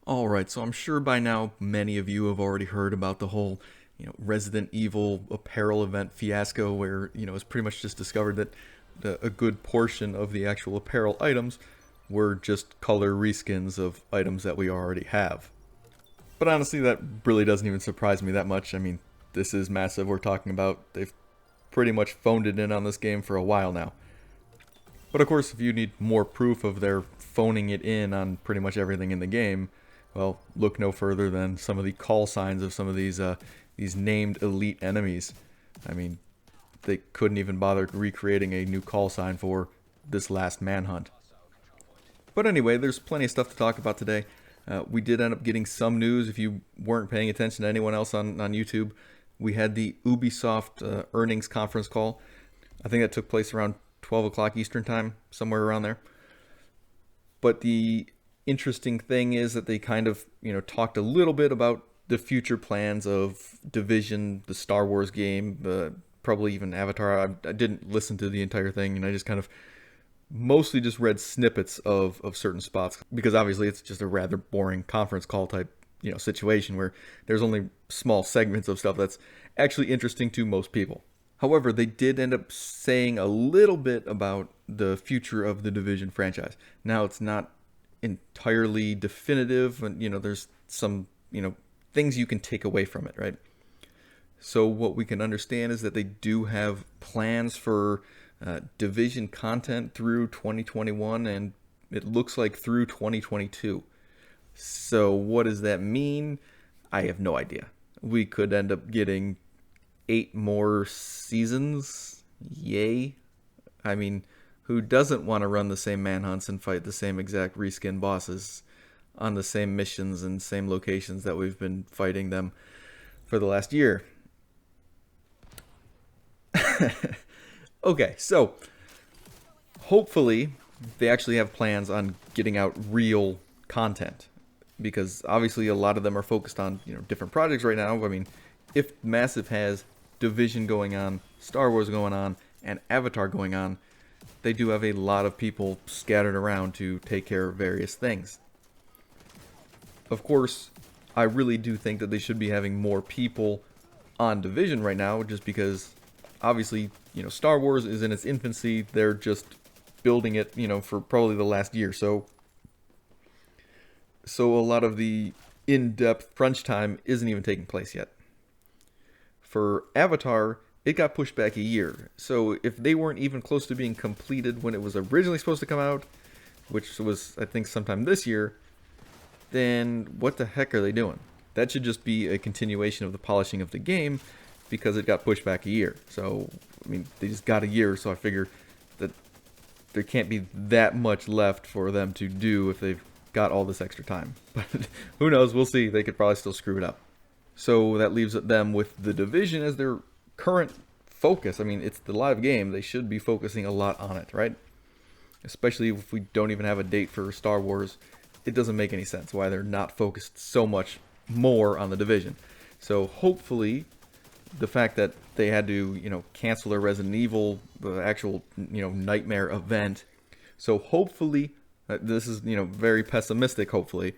Alright, so I'm sure by now many of you have already heard about the whole, Resident Evil apparel event fiasco where, it's pretty much just discovered that a good portion of the actual apparel items were just color reskins of items that we already have. But honestly, that really doesn't even surprise me that much. I mean, this is massive. We're talking about they've pretty much phoned it in on this game for a while now. But of course, if you need more proof of their phoning it in on pretty much everything in the game, well, look no further than some of the call signs of some of these named elite enemies. I mean, they couldn't even bother recreating a new call sign for this last manhunt. But anyway, there's plenty of stuff to talk about today. We did end up getting some news. If you weren't paying attention to anyone else on YouTube, we had the Ubisoft earnings conference call. I think that took place around 12 o'clock Eastern time, somewhere around there. But the interesting thing is that they kind of, talked a little bit about the future plans of Division, the Star Wars game, probably even Avatar. I didn't listen to the entire thing, and I just kind of mostly just read snippets of certain spots because obviously it's just a rather boring conference call type, situation where there's only small segments of stuff that's actually interesting to most people. However, they did end up saying a little bit about the future of the Division franchise. Now, it's not entirely definitive, and there's some things you can take away from it, right? So what we can understand is that they do have plans for Division content through 2021, and it looks like through 2022. So what does that mean? I have no idea. We could end up getting 8 more seasons. Yay. I mean, who doesn't want to run the same manhunts and fight the same exact reskin bosses on the same missions and same locations that we've been fighting them for the last year? Okay, so hopefully they actually have plans on getting out real content, because obviously a lot of them are focused on different projects right now. I mean, if Massive has Division going on, Star Wars going on, and Avatar going on, they do have a lot of people scattered around to take care of various things. Of course, I really do think that they should be having more people on Division right now, just because obviously, Star Wars is in its infancy. They're just building it, for probably the last year. So a lot of the in-depth crunch time isn't even taking place yet. For Avatar, it got pushed back a year. So if they weren't even close to being completed when it was originally supposed to come out, which was, I think, sometime this year, then what the heck are they doing? That should just be a continuation of the polishing of the game, because it got pushed back a year. So, I mean, they just got a year, so I figure that there can't be that much left for them to do if they've got all this extra time. But who knows? We'll see. They could probably still screw it up. So that leaves them with the Division as their current focus. I mean, it's the live game. They should be focusing a lot on it, right? Especially if we don't even have a date for Star Wars. It doesn't make any sense why they're not focused so much more on the Division. So hopefully the fact that they had to, cancel their Resident Evil, the actual, nightmare event. So hopefully, this is, very pessimistic, hopefully,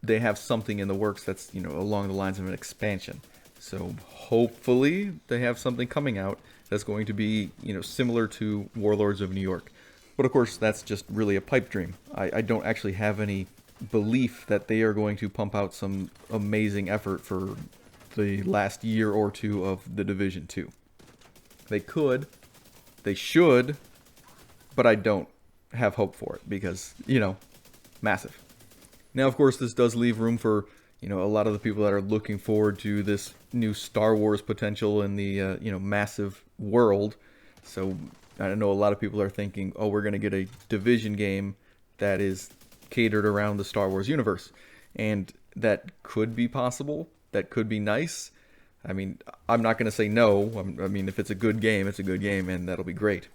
they have something in the works that's, along the lines of an expansion. So hopefully they have something coming out that's going to be, similar to Warlords of New York. But of course, that's just really a pipe dream. I don't actually have any belief that they are going to pump out some amazing effort for the last year or two of the Division 2. They could, they should, but I don't have hope for it because, massive. Now, of course, this does leave room for, a lot of the people that are looking forward to this new Star Wars potential in the, massive world. So I know a lot of people are thinking, oh, we're going to get a Division game that is catered around the Star Wars universe. And that could be possible. That could be nice. I mean, I'm not going to say no. I mean, if it's a good game, it's a good game, and that'll be great.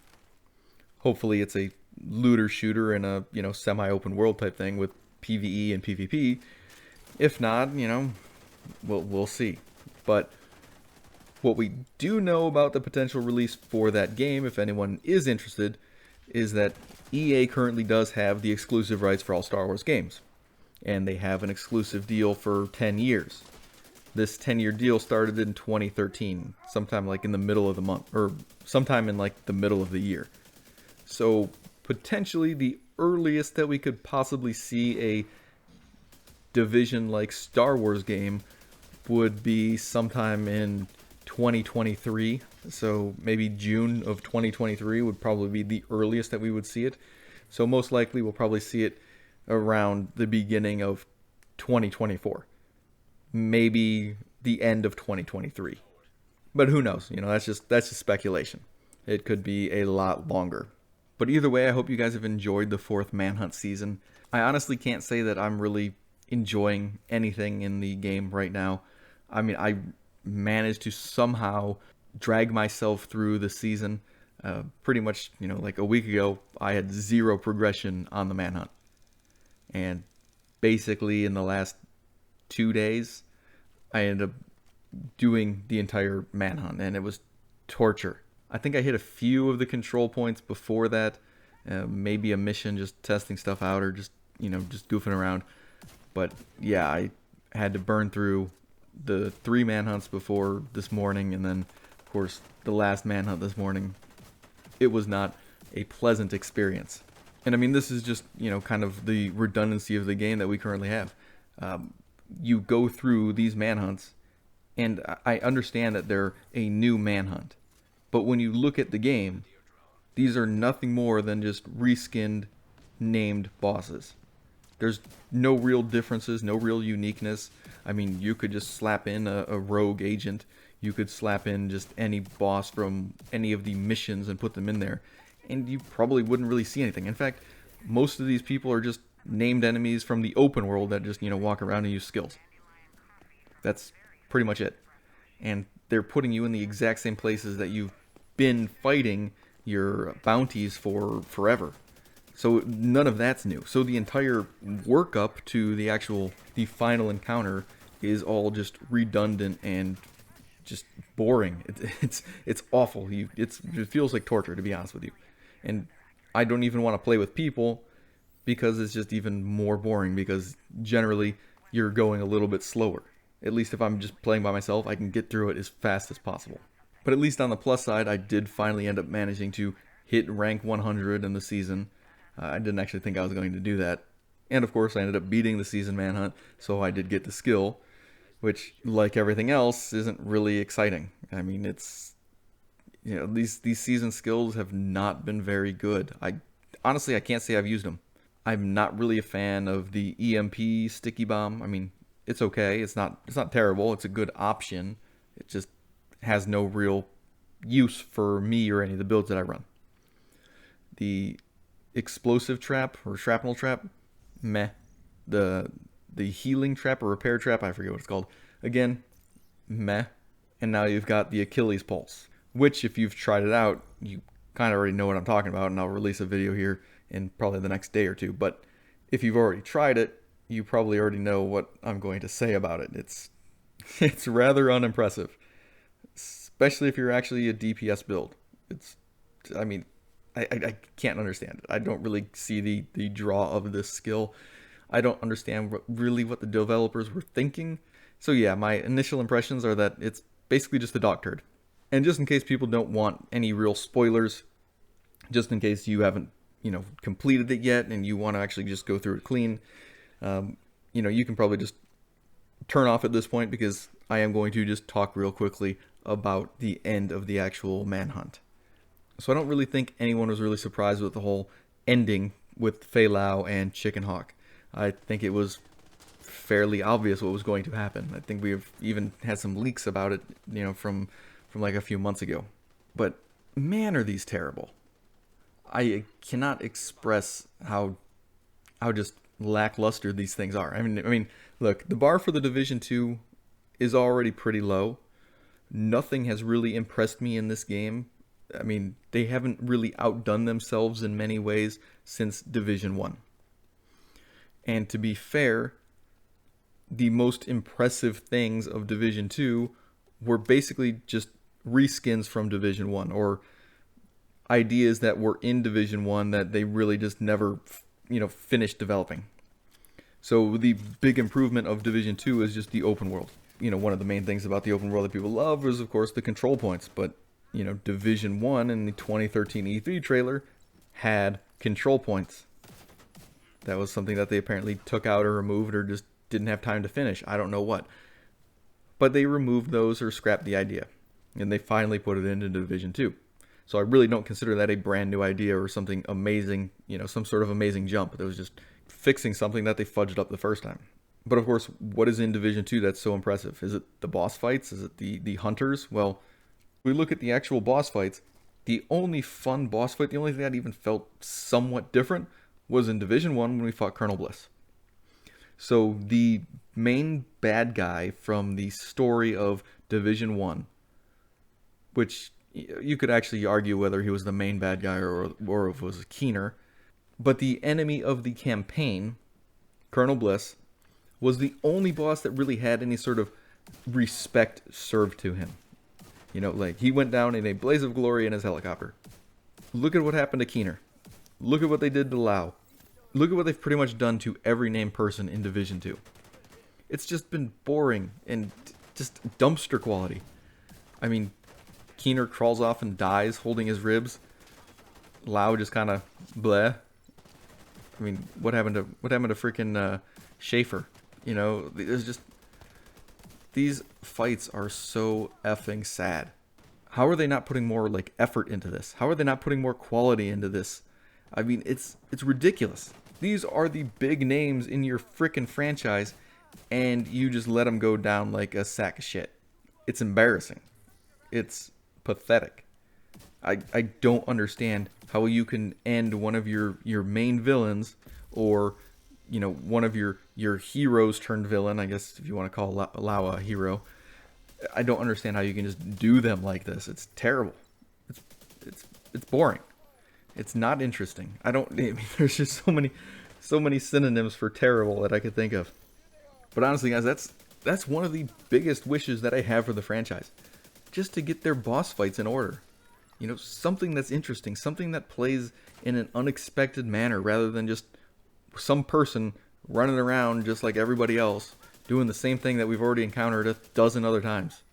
Hopefully it's a looter shooter and a, semi-open world type thing with PvE and PvP. If not, we'll see. But what we do know about the potential release for that game, if anyone is interested, is that EA currently does have the exclusive rights for all Star Wars games. and they have an exclusive deal for 10 years. This 10-year deal started in 2013, sometime like in the middle of the month, or sometime in like the middle of the year. So potentially the earliest that we could possibly see a Division like Star Wars game would be sometime in 2023. So maybe June of 2023 would probably be the earliest that we would see it. So most likely we'll probably see it around the beginning of 2024. Maybe the end of 2023. But who knows? You know, that's just speculation. It could be a lot longer. But either way, I hope you guys have enjoyed the 4th Manhunt season. I honestly can't say that I'm really enjoying anything in the game right now. I mean, I managed to somehow drag myself through the season. Pretty much, you know, like a week ago, I had 0 progression on the Manhunt. And basically in the last 2 days, I ended up doing the entire Manhunt, and it was torture. I think I hit a few of the control points before that, maybe a mission just testing stuff out or just, you know, just goofing around. But yeah, I had to burn through the 3 manhunts before this morning, and then of course the last manhunt this morning. It was not a pleasant experience. And I mean, this is just, you know, kind of the redundancy of the game that we currently have. You go through these manhunts, and I understand that they're a new manhunt. But when you look at the game, these are nothing more than just reskinned, named bosses. There's no real differences, no real uniqueness. I mean, you could just slap in a rogue agent. You could slap in just any boss from any of the missions and put them in there, and you probably wouldn't really see anything. In fact, most of these people are just named enemies from the open world that just, you know, walk around and use skills. That's pretty much it. And they're putting you in the exact same places that you've been fighting your bounties for forever. So none of that's new. So the entire workup to the final encounter is all just redundant and just boring. It's awful. It feels like torture, to be honest with you. And I don't even want to play with people because it's just even more boring, because generally you're going a little bit slower. At least if I'm just playing by myself, I can get through it as fast as possible. But at least on the plus side, I did finally end up managing to hit rank 100 in the season. I didn't actually think I was going to do that. And of course, I ended up beating the season manhunt, so I did get the skill, which, like everything else, isn't really exciting. I mean, it's, you know, these season skills have not been very good. Honestly, I can't say I've used them. I'm not really a fan of the EMP sticky bomb. I mean, it's okay. It's not terrible. It's a good option. It just has no real use for me or any of the builds that I run. The explosive trap or shrapnel trap, meh. The healing trap or repair trap, I forget what it's called. Again, meh. And now you've got the Achilles pulse, which, if you've tried it out, you kind of already know what I'm talking about, and I'll release a video here in probably the next day or two. But if you've already tried it, you probably already know what I'm going to say about it. It's rather unimpressive, especially if you're actually a DPS build. I mean, I can't understand it. I don't really see the draw of this skill. I don't understand what the developers were thinking. So yeah, my initial impressions are that it's basically just a dog turd. And just in case people don't want any real spoilers, just in case you haven't, you know, completed it yet and you want to actually just go through it clean, you know, you can probably just turn off at this point, because I am going to just talk real quickly about the end of the actual manhunt. So I don't really think anyone was really surprised with the whole ending with Fei Lao and Chicken Hawk. I think it was fairly obvious what was going to happen. I think we've even had some leaks about it, you know, from like a few months ago. But man, are these terrible. I cannot express how just lackluster these things are. I mean, look, the bar for the Division 2 is already pretty low. Nothing has really impressed me in this game. I mean, they haven't really outdone themselves in many ways since Division 1. And to be fair, the most impressive things of Division 2 were basically just reskins from Division 1, or ideas that were in Division 1 that they really just never, you know, finished developing. So the big improvement of Division 2 is just the open world. One of the main things about the open world that people love is, of course, the control points. But, Division 1 in the 2013 E3 trailer had control points. That was something that they apparently took out or removed or just didn't have time to finish. I don't know what. But they removed those or scrapped the idea. And they finally put it into Division 2. So I really don't consider that a brand new idea or something amazing, some sort of amazing jump. That was just fixing something that they fudged up the first time. But of course, what is in Division 2 that's so impressive? Is it the boss fights? Is it the hunters? Well, we look at the actual boss fights. The only fun boss fight, the only thing that even felt somewhat different, was in Division 1 when we fought Colonel Bliss. So the main bad guy from the story of Division 1, which you could actually argue whether he was the main bad guy or if it was Keener, but the enemy of the campaign, Colonel Bliss, was the only boss that really had any sort of respect served to him. Like he went down in a blaze of glory in his helicopter. Look at what happened to Keener. Look at what they did to Lau. Look at what they've pretty much done to every named person in Division 2. It's just been boring and just dumpster quality. I mean, Keener crawls off and dies holding his ribs. Lau just kind of bleh. I mean, what happened to freaking Schaefer? There's just, these fights are so effing sad. How are they not putting more effort into this? How are they not putting more quality into this? I mean, it's ridiculous. These are the big names in your freaking franchise, and you just let them go down like a sack of shit. It's embarrassing. It's pathetic. I don't understand how you can end one of your main villains, or one of your heroes turned villain, I guess, if you want to call Lau a hero. I don't understand how you can just do them like this. It's terrible. It's boring. It's not interesting. There's just so many synonyms for terrible that I could think of. But honestly, guys, that's one of the biggest wishes that I have for the franchise. Just to get their boss fights in order. Something that's interesting, something that plays in an unexpected manner rather than just some person running around just like everybody else, doing the same thing that we've already encountered a dozen other times.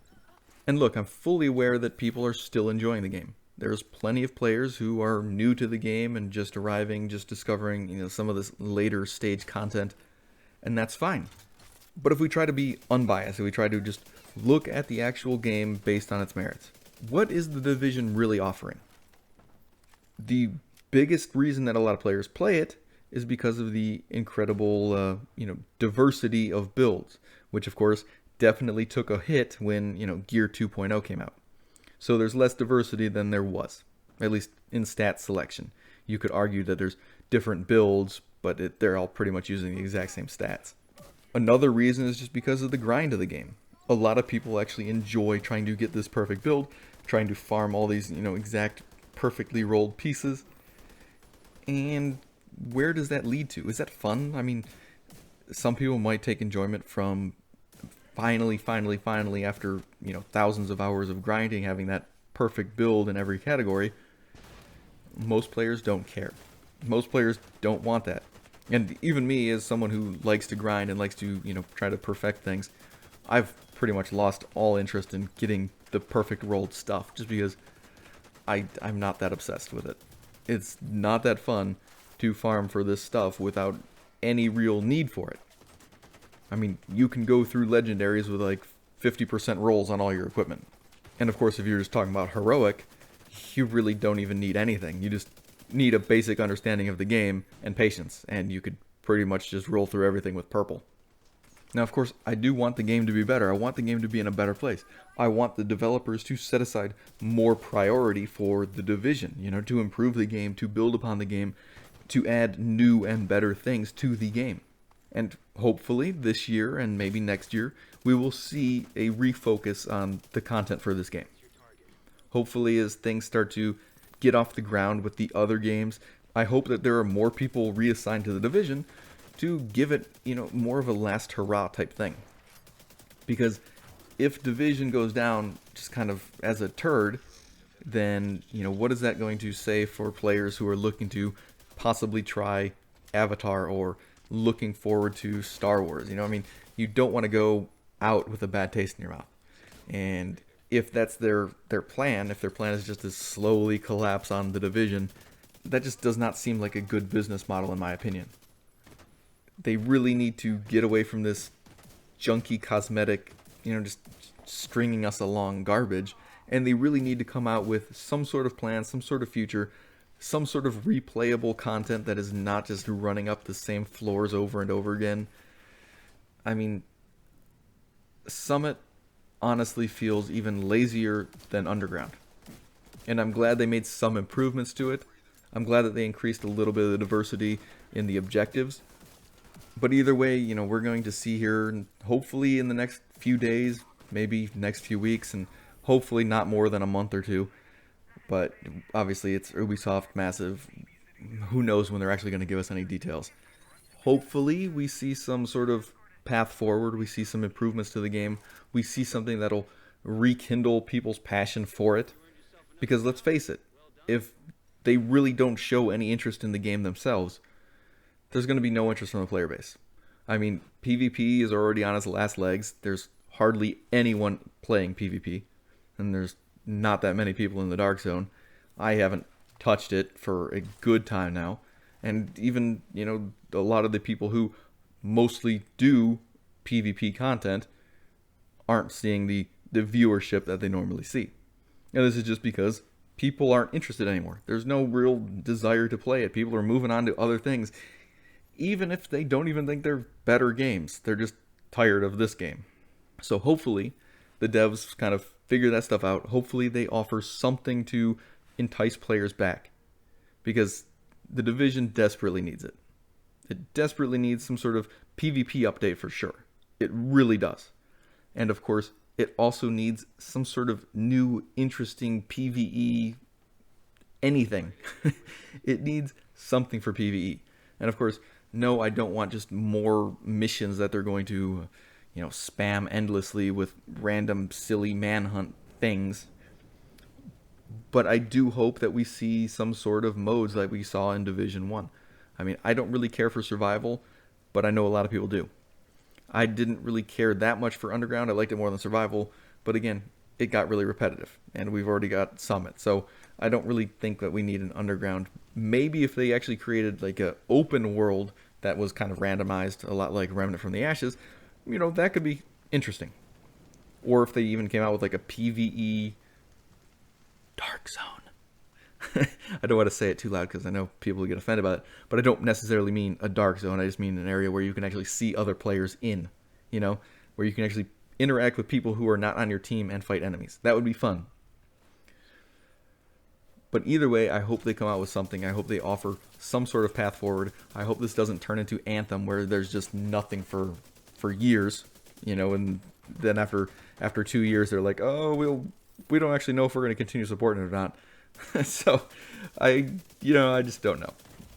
And look, I'm fully aware that people are still enjoying the game. There's plenty of players who are new to the game and just arriving, just discovering, some of this later stage content, and that's fine. But if we try to be unbiased, if we try to just look at the actual game based on its merits, what is the Division really offering? The biggest reason that a lot of players play it is because of the incredible, diversity of builds, which of course definitely took a hit when, Gear 2.0 came out. So there's less diversity than there was, at least in stat selection. You could argue that there's different builds, but they're all pretty much using the exact same stats. Another reason is just because of the grind of the game. A lot of people actually enjoy trying to get this perfect build, trying to farm all these, exact perfectly rolled pieces. And where does that lead to? Is that fun? I mean, some people might take enjoyment from finally after, thousands of hours of grinding, having that perfect build in every category. Most players don't care. Most players don't want that. And even me, as someone who likes to grind and likes to, try to perfect things, I've pretty much lost all interest in getting the perfect rolled stuff, just because I'm not that obsessed with it. It's not that fun to farm for this stuff without any real need for it. I mean, you can go through legendaries with 50% rolls on all your equipment. And of course, if you're just talking about heroic, you really don't even need anything. You just need a basic understanding of the game and patience, and you could pretty much just roll through everything with purple. Now, of course, I do want the game to be better. I want the game to be in a better place. I want the developers to set aside more priority for the Division, to improve the game, to build upon the game, to add new and better things to the game. And hopefully this year and maybe next year, we will see a refocus on the content for this game. Hopefully, as things start to get off the ground with the other games, I hope that there are more people reassigned to the Division to give it, more of a last hurrah type thing. Because if Division goes down just kind of as a turd, then, what is that going to say for players who are looking to possibly try Avatar or looking forward to Star Wars. You know, I mean, you don't want to go out with a bad taste in your mouth. And if that's their plan, if their plan is just to slowly collapse on the division, that just does not seem like a good business model in my opinion. They really need to get away from this junky cosmetic, you know, just stringing us along garbage, and they really need to come out with some sort of plan, some sort of future, some sort of replayable content that is not just running up the same floors over and over again. I mean, Summit honestly feels even lazier than Underground. And I'm glad they made some improvements to it. I'm glad that they increased a little bit of the diversity in the objectives. But either way, you know, we're going to see here, hopefully in the next few days, maybe next few weeks, and hopefully not more than a month or two. But obviously it's Ubisoft, massive. Who knows when they're actually going to give us any details. Hopefully we see some sort of path forward. We see some improvements to the game. We see something that'll rekindle people's passion for it. Because let's face it, if they really don't show any interest in the game themselves, there's going to be no interest from the player base. I mean, PvP is already on its last legs. There's hardly anyone playing PvP. And there's not that many people in the Dark Zone. I haven't touched it for a good time now. And even, you know, a lot of the people who mostly do PvP content aren't seeing the viewership that they normally see. And this is just because people aren't interested anymore. There's no real desire to play it. People are moving on to other things. Even if they don't even think they're better games, they're just tired of this game. So hopefully the devs kind of figure that stuff out. Hopefully they offer something to entice players back, because the Division desperately needs it. It desperately needs some sort of PvP update for sure. It really does. And of course, it also needs some sort of new, interesting PvE anything. It needs something for PvE. And of course, no, I don't want just more missions that they're going to, you know, spam endlessly with random, silly manhunt things. But I do hope that we see some sort of modes like we saw in Division 1. I mean, I don't really care for survival, but I know a lot of people do. I didn't really care that much for Underground. I liked it more than survival, but again, it got really repetitive, and we've already got Summit. So I don't really think that we need an Underground. Maybe if they actually created like an open world that was kind of randomized, a lot like Remnant from the Ashes, you know, that could be interesting. Or if they even came out with like a PvE Dark Zone. I don't want to say it too loud because I know people will get offended by it, but I don't necessarily mean a dark zone. I just mean an area where you can actually see other players in, you know, where you can actually interact with people who are not on your team and fight enemies. That would be fun. But either way, I hope they come out with something. I hope they offer some sort of path forward. I hope this doesn't turn into Anthem where there's just nothing for years, you know, and then after 2 years they're like, oh, we don't actually know if we're going to continue supporting it or not. So I just don't know.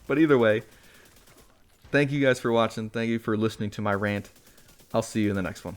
But either way, thank you guys for watching. Thank you for listening to my rant. I'll see you in the next one.